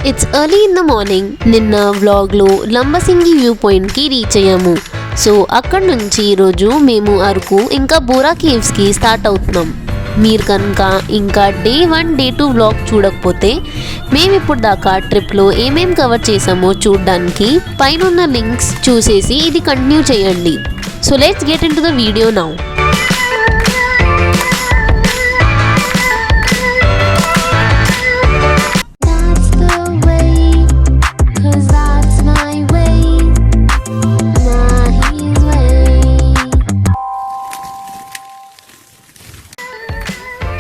It's early in the morning. నిన్న వ్లాగ్లో Lambasingi view పాయింట్కి రీచ్ అయ్యాము. సో అక్కడ నుంచి ఈరోజు మేము అరకు ఇంకా బోరా కేవ్స్కి స్టార్ట్ అవుతున్నాం. మీరు కనుక ఇంకా డే 1 డే 2 వ్లాగ్ చూడకపోతే మేము ఇప్పుడు దాకా ట్రిప్లో ఏమేం కవర్ చేసామో చూడడానికి పైన ఉన్న లింక్స్ చూసేసి ఇది కంటిన్యూ చేయండి. So let's get in to the video now.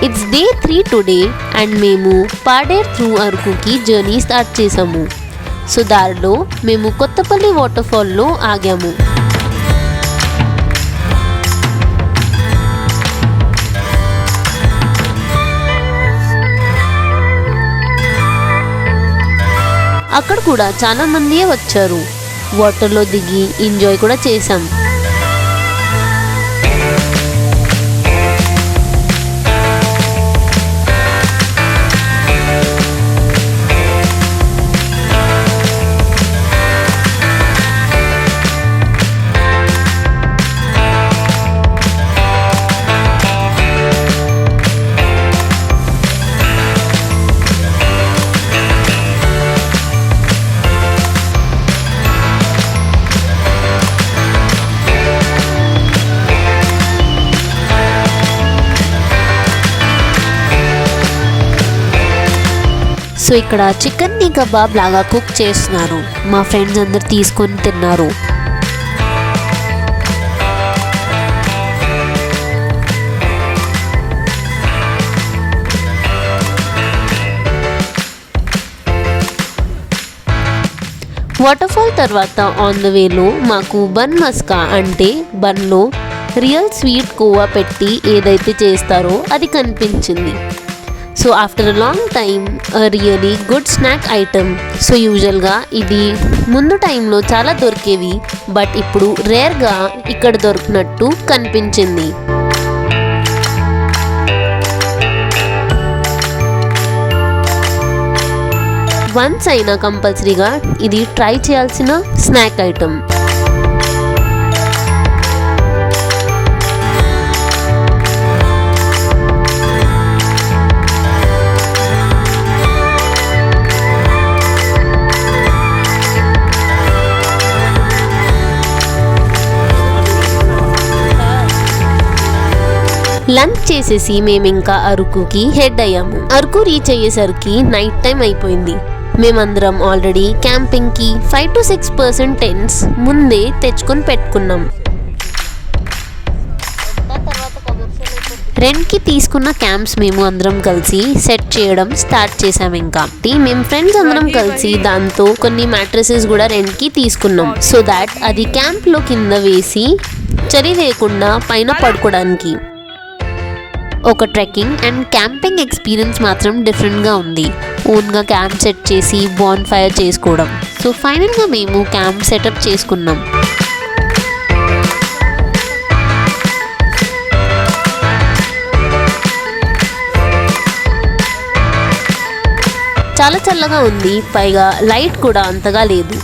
It's day 3 today and మేము పాడేర్ త్రూ అరకుకి జర్నీ స్టార్ట్ చేసాము. సో దారిలో మేము కొత్తపల్లి వాటర్ ఫాల్లో ఆగాము. అక్కడ కూడా చాలా మందియే వచ్చారు. వాటర్లో దిగి ఎంజాయ్ కూడా చేసాం. సో ఇక్కడ చికెన్ని కబాబ్ లాగా కుక్ చేస్తున్నారు. మా ఫ్రెండ్స్ అందరు తీసుకొని తిన్నారు. వాటర్ ఫాల్ తర్వాత ఆన్ ద వేలో మాకు బన్ మస్కా అంటే బన్లో రియల్ స్వీట్ కోవా పెట్టి ఏదైతే చేస్తారో అది కనిపించింది. So after a long time really good snack item. So యూజువల్గా ఇది ముందు టైంలో చాలా దొరికేవి, బట్ ఇప్పుడు రేర్గా ఇక్కడ దొరికినట్టు కనిపించింది. వన్స్ అయినా కంపల్సరీగా ఇది ట్రై చేయాల్సిన స్నాక్ ఐటమ్. లంచ్ చేసేసి మేము ఇంకా అరకుకి హెడ్ అయ్యాము. అరకు రీచ్ అయ్యేసరికి నైట్ టైం అయిపోయింది. మేమందరం ఆల్రెడీ క్యాంపింగ్కి 5 to 6% టెంట్స్ ముందే తెచ్చుకొని పెట్టుకున్నాం. రెంట్కి తీసుకున్న క్యాంప్స్ మేము అందరం కలిసి సెట్ చేయడం స్టార్ట్ చేసాము. ఇంకా మేము ఫ్రెండ్స్ అందరం కలిసి దాంతో కొన్ని మ్యాట్రసెస్ కూడా రెంట్కి తీసుకున్నాం. సో దాట్ అది క్యాంప్లో కింద వేసి చలి లేకుండా పైన పడుకోవడానికి. ఒక ట్రెక్కింగ్ అండ్ క్యాంపింగ్ ఎక్స్పీరియన్స్ మాత్రం డిఫరెంట్గా ఉంది. ఓన్గా క్యాంప్ సెట్ చేసి బాన్ ఫైర్ చేసుకోవడం. సో ఫైనల్గా మేము క్యాంప్ సెటప్ చేసుకున్నాం. చాలా చల్లగా ఉంది, పైగా లైట్ కూడా అంతగా లేదు.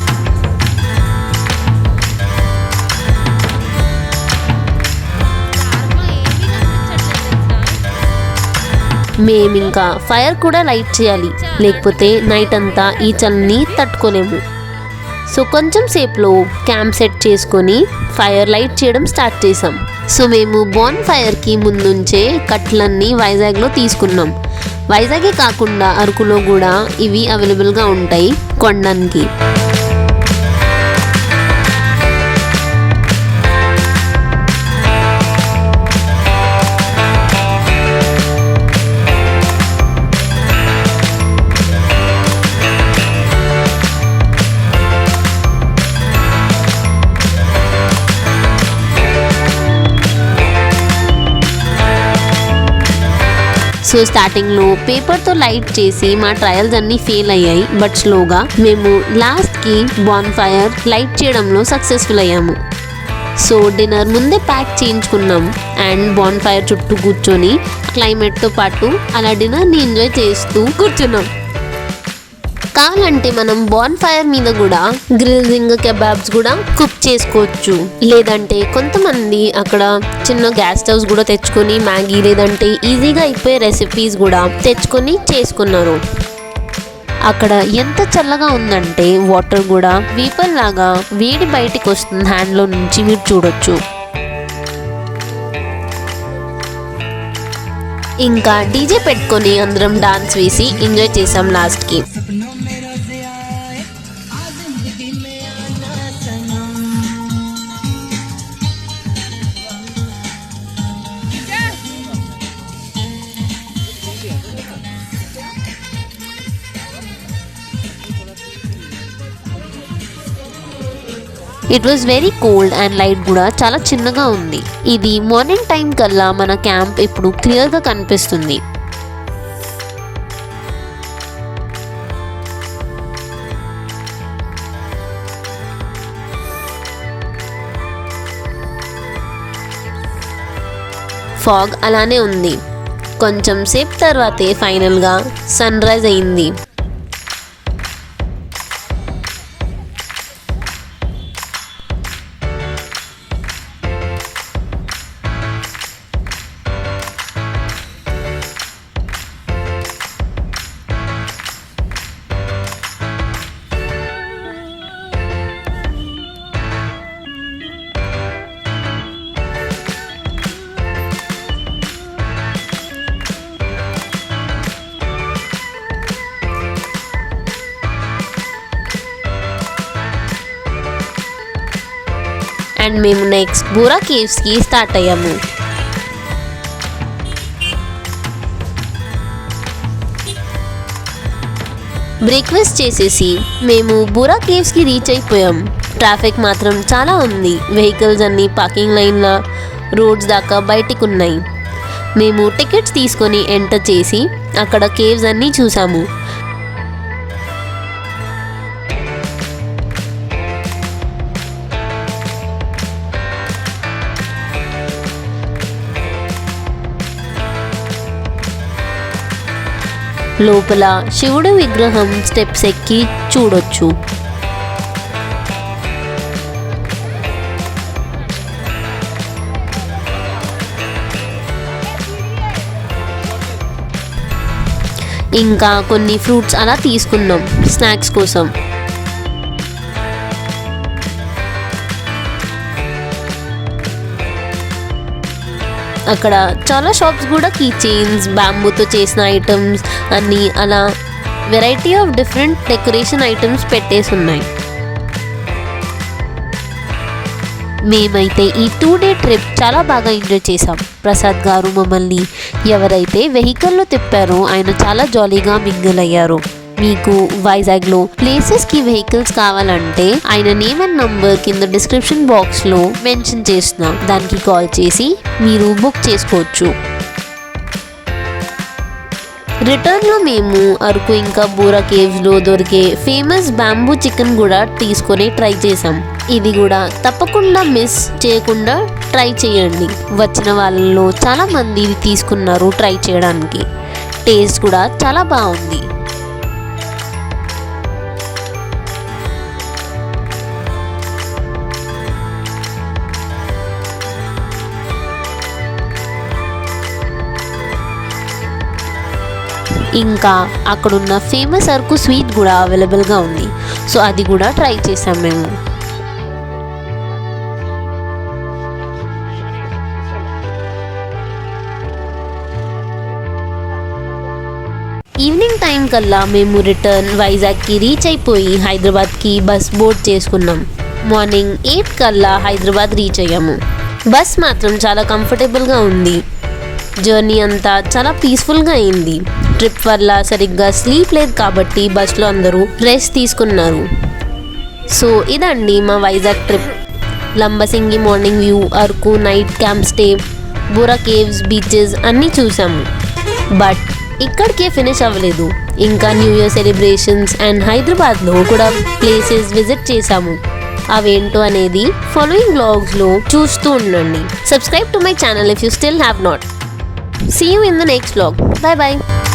మేమింకా ఫైర్ కూడా లైట్ చేయాలి, లేకపోతే నైట్ అంతా ఈ చలిని తట్టుకోలేము. సో కొంచెం సేపులో క్యాంప్ సెట్ చేసుకొని ఫైర్ లైట్ చేయడం స్టార్ట్ చేసాం. సో మేము బాన్ ఫైర్కి ముందుంచే కట్లన్నీ వైజాగ్లో తీసుకున్నాం. వైజాగే కాకుండా అరకులో కూడా ఇవి అవైలబుల్గా ఉంటాయి కొనడానికి. సో స్టార్టింగ్లో పేపర్తో లైట్ చేసి మా ట్రయల్స్ అన్నీ ఫెయిల్ అయ్యాయి. బట్ స్లోగా మేము లాస్ట్కి బాన్ ఫైర్ లైట్ చేయడంలో సక్సెస్ఫుల్ అయ్యాము. సో డిన్నర్ ముందే ప్యాక్ చేయించుకున్నాం అండ్ బాన్ ఫైర్ చుట్టూ కూర్చొని క్లైమేట్తో పాటు అలా డిన్నర్ని ఎంజాయ్ చేస్తూ కూర్చున్నాం. కావాలంటే మనం బాన్ ఫైర్ మీద కూడా గ్రిల్లింగ్ కెబాబ్స్ కూడా కుక్ చేసుకోవచ్చు. లేదంటే కొంతమంది అక్కడ చిన్న గ్యాస్ స్టవ్స్ కూడా తెచ్చుకొని మ్యాగీ లేదంటే ఈజీగా అయిపోయే రెసిపీస్ కూడా తెచ్చుకొని చేసుకున్నారు. అక్కడ ఎంత చల్లగా ఉందంటే వాటర్ కూడా వీపర్ లాగా వేడి బయటికి వస్తుంది హ్యాండ్లో నుంచి, మీరు చూడొచ్చు. ఇంకా డీజే పెట్టుకొని అందరం డాన్స్ వేసి ఎంజాయ్ చేసాం లాస్ట్కి. It was very cold and light కూడా చాలా చిన్నగా ఉంది. ఇది మార్నింగ్ టైం కల్లా మన క్యాంప్ ఇప్పుడు క్లియర్గా కనిపిస్తుంది. ఫాగ్ అలానే ఉంది. కొంచెం సేపు తర్వాతే ఫైనల్గా సన్ రైజ్ అయింది. అండ్ మేము నెక్స్ట్ బూరా కేవ్స్కి స్టార్ట్ అయ్యాము. బ్రేక్ఫాస్ట్ చేసేసి మేము బూరా కేవ్స్కి రీచ్ అయిపోయాం. ట్రాఫిక్ మాత్రం చాలా ఉంది. వెహికల్స్ అన్నీ పార్కింగ్ లైన్ల రోడ్స్ దాకా బయటికి ఉన్నాయి. మేము టికెట్స్ తీసుకొని ఎంటర్ చేసి అక్కడ కేవ్స్ అన్నీ చూసాము. లోపల శివుడి విగ్రహం స్టెప్స్ ఎక్కి చూడొచ్చు. ఇంకా కొన్ని ఫ్రూట్స్ అలా తీసుకున్నాం స్నాక్స్ కోసం. అక్కడ చాలా షాప్స్ కూడా కీ చైన్స్, బ్యాంబూతో చేసిన ఐటమ్స్ అన్నీ అలా variety of different decoration items పెట్టేసి ఉన్నాయి. మేమైతే ఈ 2 డే ట్రిప్ చాలా బాగా ఎంజాయ్ చేసాం. ప్రసాద్ గారు మమ్మల్ని ఎవరైతే వెహికల్లో తిప్పారో ఆయన చాలా జాలీగా మింగిల్ అయ్యారు. మీకు వైజాగ్లో ప్లేసెస్కి వెహికల్స్ కావాలంటే ఆయన నేమ్ అండ్ నంబర్ కింద డిస్క్రిప్షన్ బాక్స్లో మెన్షన్ చేస్తున్నాం. దానికి కాల్ చేసి మీరు బుక్ చేసుకోవచ్చు. రిటర్న్లో మేము అరకు ఇంకా బూరా కేవ్స్లో దొరికే ఫేమస్ బ్యాంబూ చికెన్ కూడా తీసుకొని ట్రై చేసాం. ఇది కూడా తప్పకుండా మిస్ చేయకుండా ట్రై చేయండి. వచ్చిన వాళ్ళలో చాలా మంది ఇది తీసుకున్నారు ట్రై చేయడానికి. టేస్ట్ కూడా చాలా బాగుంది. ఇంకా అక్కడున్న ఫేమస్ అరకు స్వీట్ కూడా అవైలబుల్గా ఉంది. సో అది కూడా ట్రై చేసాం మేము. ఈవినింగ్ టైం కల్లా మేము రిటర్న్ వైజాగ్కి రీచ్ అయిపోయి హైదరాబాద్కి బస్ బోర్డ్ చేసుకున్నాం. మార్నింగ్ 8 కల్లా హైదరాబాద్ రీచ్ అయ్యాము. బస్ మాత్రం చాలా కంఫర్టబుల్గా ఉంది. జర్నీ అంతా చాలా పీస్ఫుల్గా అయింది. ట్రిప్ వల్ల సరిగ్గా స్లీప్ లేదు కాబట్టి బస్లో అందరూ రెస్ట్ తీసుకున్నారు. సో ఇదండి మా Vizag trip. Lambasingi morning view, Araku night camp stay, Boora caves, beaches అన్నీ చూసాము. బట్ ఇక్కడికే ఫినిష్ అవ్వలేదు. ఇంకా న్యూ ఇయర్ సెలబ్రేషన్స్ అండ్ హైదరాబాద్లో కూడా ప్లేసెస్ విజిట్ చేసాము. అవేంటో అనేది ఫాలోయింగ్ వ్లాగ్స్లో చూస్తూ ఉండండి. Subscribe to my channel if you still have not. See you in the next vlog. Bye bye.